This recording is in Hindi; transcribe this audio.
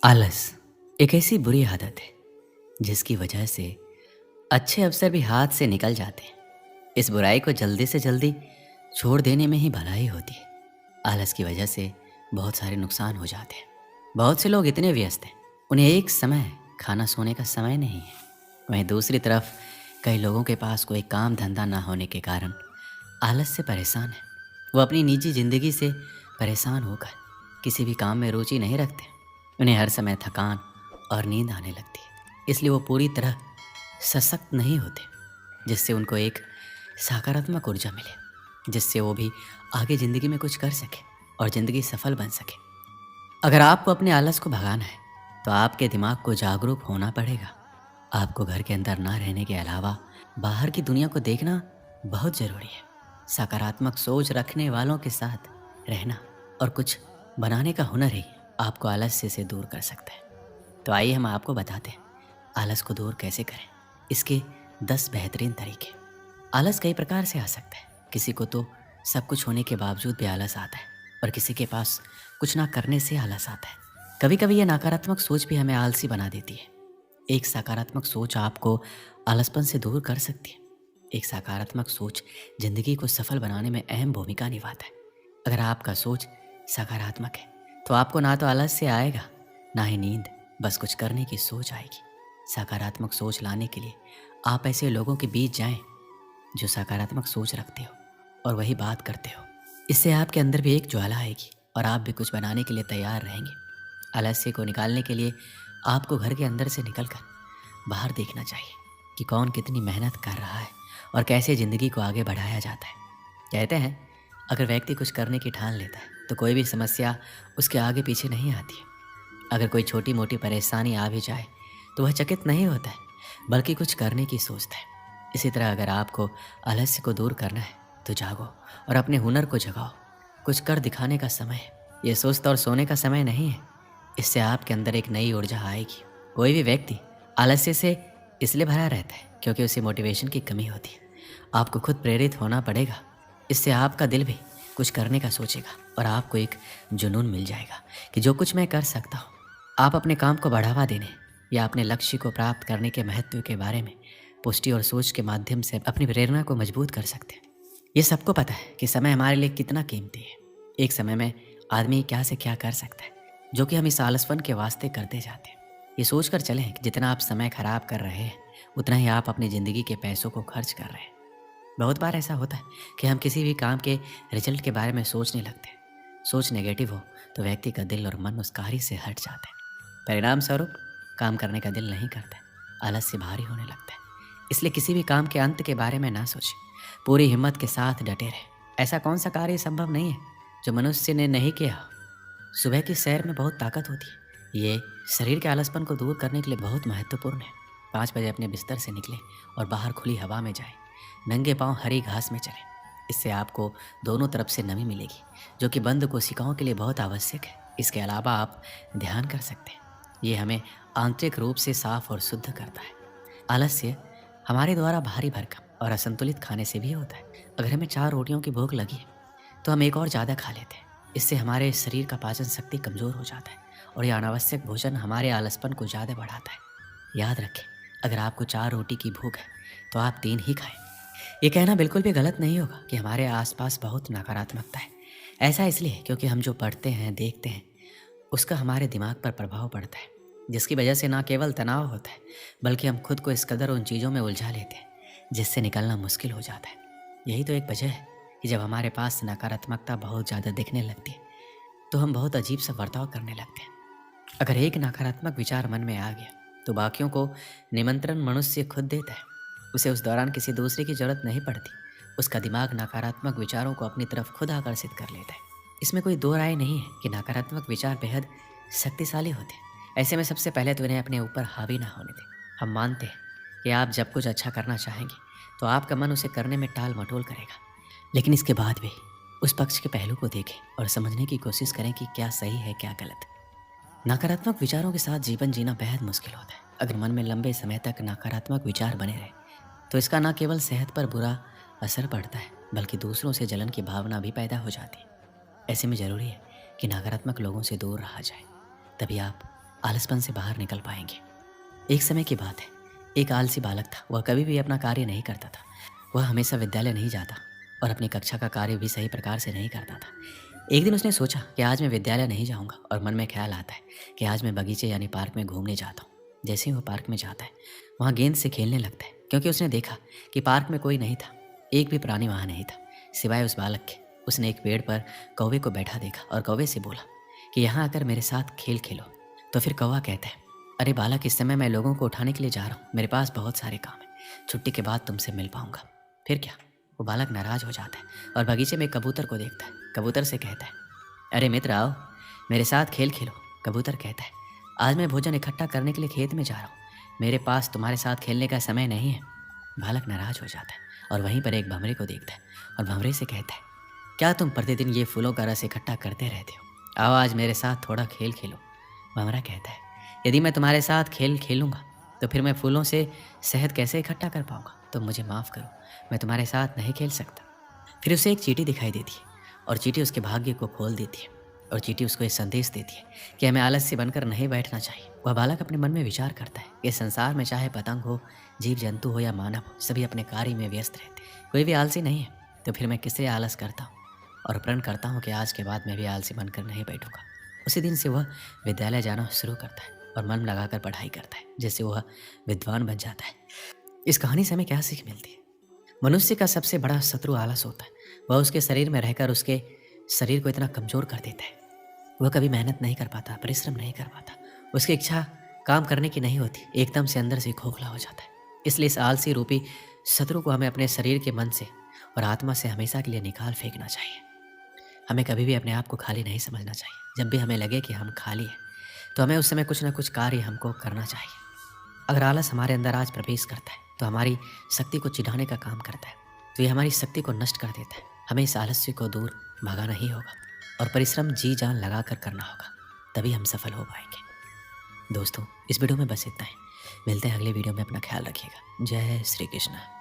आलस एक ऐसी बुरी आदत है जिसकी वजह से अच्छे अवसर भी हाथ से निकल जाते हैं। इस बुराई को जल्दी से जल्दी छोड़ देने में ही भलाई होती है। आलस की वजह से बहुत सारे नुकसान हो जाते हैं। बहुत से लोग इतने व्यस्त हैं, उन्हें एक समय खाना सोने का समय नहीं है। वहीं दूसरी तरफ कई लोगों के पास कोई काम धंधा ना होने के कारण आलस से परेशान है। वो अपनी निजी ज़िंदगी से परेशान होकर किसी भी काम में रुचि नहीं रखते। उन्हें हर समय थकान और नींद आने लगती है, इसलिए वो पूरी तरह सशक्त नहीं होते, जिससे उनको एक सकारात्मक ऊर्जा मिले, जिससे वो भी आगे ज़िंदगी में कुछ कर सके और ज़िंदगी सफल बन सके। अगर आपको अपने आलस को भगाना है तो आपके दिमाग को जागरूक होना पड़ेगा। आपको घर के अंदर ना रहने के अलावा बाहर की दुनिया को देखना बहुत ज़रूरी है। सकारात्मक सोच रखने वालों के साथ रहना और कुछ बनाने का हुनर ही आपको आलस्य से दूर कर सकता है। तो आइए हम आपको बताते हैं आलस को दूर कैसे करें। इसके 10 बेहतरीन तरीके। आलस कई प्रकार से आ सकता है। किसी को तो सब कुछ होने के बावजूद भी आलस आता है और किसी के पास कुछ ना करने से आलस आता है। कभी कभी ये नकारात्मक सोच भी हमें आलसी बना देती है। एक सकारात्मक सोच आपको आलसपन से दूर कर सकती है। एक सकारात्मक सोच जिंदगी को सफल बनाने में अहम भूमिका निभाता है। अगर आपका सोच सकारात्मक है तो आपको ना तो आलस्य आएगा, ना ही नींद, बस कुछ करने की सोच आएगी। सकारात्मक सोच लाने के लिए आप ऐसे लोगों के बीच जाएं जो सकारात्मक सोच रखते हो और वही बात करते हो। इससे आपके अंदर भी एक ज्वाला आएगी और आप भी कुछ बनाने के लिए तैयार रहेंगे। आलस्य को निकालने के लिए आपको घर के अंदर से निकलकर बाहर देखना चाहिए कि कौन कितनी मेहनत कर रहा है और कैसे ज़िंदगी को आगे बढ़ाया जाता है। कहते हैं अगर व्यक्ति कुछ करने की ठान लेता है तो कोई भी समस्या उसके आगे पीछे नहीं आती है। अगर कोई छोटी मोटी परेशानी आ भी जाए तो वह चकित नहीं होता है, बल्कि कुछ करने की सोचता है। इसी तरह अगर आपको आलस्य को दूर करना है तो जागो और अपने हुनर को जगाओ। कुछ कर दिखाने का समय है, ये सोचता और सोने का समय नहीं है। इससे आपके अंदर एक नई ऊर्जा आएगी। कोई भी व्यक्ति आलस्य से इसलिए भरा रहता है क्योंकि उसे मोटिवेशन की कमी होती है। आपको खुद प्रेरित होना पड़ेगा। इससे आपका दिल भी कुछ करने का सोचेगा और आपको एक जुनून मिल जाएगा कि जो कुछ मैं कर सकता हूँ। आप अपने काम को बढ़ावा देने या अपने लक्ष्य को प्राप्त करने के महत्व के बारे में पुष्टि और सोच के माध्यम से अपनी प्रेरणा को मजबूत कर सकते हैं। ये सबको पता है कि समय हमारे लिए कितना कीमती है। एक समय में आदमी क्या से क्या कर सकता है, जो कि हम इस आलसपन के वास्ते करते जाते हैं। ये सोच कर चलें कि जितना आप समय खराब कर रहे हैं उतना ही आप अपनी ज़िंदगी के पैसों को खर्च कर रहे हैं। बहुत बार ऐसा होता है कि हम किसी भी काम के रिजल्ट के बारे में सोचने लगते हैं। सोच नेगेटिव हो तो व्यक्ति का दिल और मन उस कार्य से हट जाता है। परिणाम स्वरूप काम करने का दिल नहीं करता है, आलस्य भारी होने लगता है। इसलिए किसी भी काम के अंत के बारे में ना सोचें, पूरी हिम्मत के साथ डटे रहें। ऐसा कौन सा कार्य संभव नहीं है जो मनुष्य ने नहीं किया हो। सुबह की सैर में बहुत ताकत होती है। ये शरीर के आलसपन को दूर करने के लिए बहुत महत्वपूर्ण है। 5 बजे अपने बिस्तर से निकलें और बाहर खुली हवा में जाएं। नंगे पांव हरी घास में चलें। इससे आपको दोनों तरफ से नमी मिलेगी, जो कि बंद कोशिकाओं के लिए बहुत आवश्यक है। इसके अलावा आप ध्यान कर सकते हैं। ये हमें आंतरिक रूप से साफ और शुद्ध करता है। आलस्य हमारे द्वारा भारी भरकम और असंतुलित खाने से भी होता है। अगर हमें 4 रोटियों की भूख लगी है तो हम एक और ज़्यादा खा लेते हैं। इससे हमारे शरीर का पाचन शक्ति कमज़ोर हो जाता है और यह अनावश्यक भोजन हमारे आलसपन को ज़्यादा बढ़ाता है। याद रखें, अगर आपको 4 रोटी की भूख है तो आप 3 ही खाएं। ये कहना बिल्कुल भी गलत नहीं होगा कि हमारे आसपास बहुत नकारात्मकता है। ऐसा इसलिए क्योंकि हम जो पढ़ते हैं, देखते हैं, उसका हमारे दिमाग पर प्रभाव पड़ता है, जिसकी वजह से ना केवल तनाव होता है, बल्कि हम खुद को इस कदर उन चीज़ों में उलझा लेते हैं जिससे निकलना मुश्किल हो जाता है। यही तो एक वजह है कि जब हमारे पास नकारात्मकता बहुत ज़्यादा दिखने लगती है तो हम बहुत अजीब सा बर्ताव करने लगते हैं। अगर एक नकारात्मक विचार मन में आ गया तो बाकियों को निमंत्रण मनुष्य खुद देता है। उसे उस दौरान किसी दूसरे की जरूरत नहीं पड़ती। उसका दिमाग नकारात्मक विचारों को अपनी तरफ खुद आकर्षित कर लेता है। इसमें कोई दो राय नहीं है कि नकारात्मक विचार बेहद शक्तिशाली होते हैं। ऐसे में सबसे पहले तो इन्हें अपने ऊपर हावी ना होने दें। हम मानते हैं कि आप जब कुछ अच्छा करना चाहेंगे तो आपका मन उसे करने में टाल मटोल करेगा, लेकिन इसके बाद भी उस पक्ष के पहलू को देखें और समझने की कोशिश करें कि क्या सही है क्या गलत। नकारात्मक विचारों के साथ जीवन जीना बेहद मुश्किल होता है। अगर मन में लंबे समय तक नकारात्मक विचार बने रहे तो इसका न केवल सेहत पर बुरा असर पड़ता है, बल्कि दूसरों से जलन की भावना भी पैदा हो जाती है। ऐसे में ज़रूरी है कि नकारात्मक लोगों से दूर रहा जाए, तभी आप आलसपन से बाहर निकल पाएंगे। एक समय की बात है, एक आलसी बालक था। वह कभी भी अपना कार्य नहीं करता था। वह हमेशा विद्यालय नहीं जाता और अपनी कक्षा का कार्य भी सही प्रकार से नहीं करता था। एक दिन उसने सोचा कि आज मैं विद्यालय नहीं जाऊंगा, और मन में ख्याल आता है कि आज मैं बगीचे यानी पार्क में घूमने जाता हूँ। जैसे ही वह पार्क में जाता है, वहाँ गेंद से खेलने लगता है, क्योंकि उसने देखा कि पार्क में कोई नहीं था। एक भी प्राणी वहाँ नहीं था सिवाय उस बालक के। उसने एक पेड़ पर कौवे को बैठा देखा और कौवे से बोला कि यहाँ आकर मेरे साथ खेल खेलो। तो फिर कौवा कहता है, अरे बालक, इस समय मैं लोगों को उठाने के लिए जा रहा हूँ, मेरे पास बहुत सारे काम है, छुट्टी के बाद तुमसे मिल पाऊंगा। फिर क्या, वो बालक नाराज हो जाता है और बगीचे में कबूतर को देखता है। कबूतर से कहता है, अरे मित्र आओ, मेरे साथ खेल खेलो। कबूतर कहता है, आज मैं भोजन इकट्ठा करने के लिए खेत में जा रहा हूँ, मेरे पास तुम्हारे साथ खेलने का समय नहीं है। बालक नाराज हो जाता है और वहीं पर एक भंवरे को देखता है और भंवरे से कहता है, क्या तुम प्रतिदिन ये फूलों का रस इकट्ठा करते रहते हो? आओ आज मेरे साथ थोड़ा खेल खेलो। भंवरा कहता है, यदि मैं तुम्हारे साथ खेल खेलूँगा तो फिर मैं फूलों से शहद कैसे इकट्ठा कर पाऊँगा? तो मुझे माफ़ करो, मैं तुम्हारे साथ नहीं खेल सकता। फिर उसे एक चींटी दिखाई देती है और चींटी उसके भाग्य को खोल देती है और चींटी उसको एक संदेश देती है कि हमें आलस्य बनकर नहीं बैठना चाहिए। वह बालक अपने मन में विचार करता है कि संसार में चाहे पतंग हो, जीव जंतु हो या मानव हो, सभी अपने कार्य में व्यस्त रहते हैं, कोई भी आलसी नहीं है। तो फिर मैं किससे आलस करता हूँ और प्रण करता हूँ कि आज के बाद मैं भी आलसी बनकर नहीं बैठूंगा। उसी दिन से वह विद्यालय जाना शुरू करता है और मन लगाकर पढ़ाई करता है, जिससे वह विद्वान बन जाता है। इस कहानी से हमें क्या सीख मिलती है? मनुष्य का सबसे बड़ा शत्रु आलस होता है। वह उसके शरीर में रहकर उसके शरीर को इतना कमज़ोर कर देता है। वह कभी मेहनत नहीं कर पाता, परिश्रम नहीं कर पाता। उसकी इच्छा काम करने की नहीं होती, एकदम से अंदर से खोखला हो जाता है। इसलिए इस आलसी रूपी शत्रु को हमें अपने शरीर के मन से और आत्मा से हमेशा के लिए निकाल फेंकना चाहिए। हमें कभी भी अपने आप को खाली नहीं समझना चाहिए। जब भी हमें लगे कि हम खाली हैं, तो हमें उस समय कुछ ना कुछ कार्य हमको करना चाहिए। अगर आलस हमारे अंदर आज प्रवेश करता है, तो हमारी शक्ति को चिढ़ाने का काम करता है, तो ये हमारी शक्ति को नष्ट कर देता है। हमें इस आलस्य को दूर भगाना ही होगा और परिश्रम जी जान लगा कर करना होगा, तभी हम सफल हो पाएंगे। दोस्तों, इस वीडियो में बस इतना ही। मिलते हैं अगले वीडियो में। अपना ख्याल रखिएगा। जय श्री कृष्ण।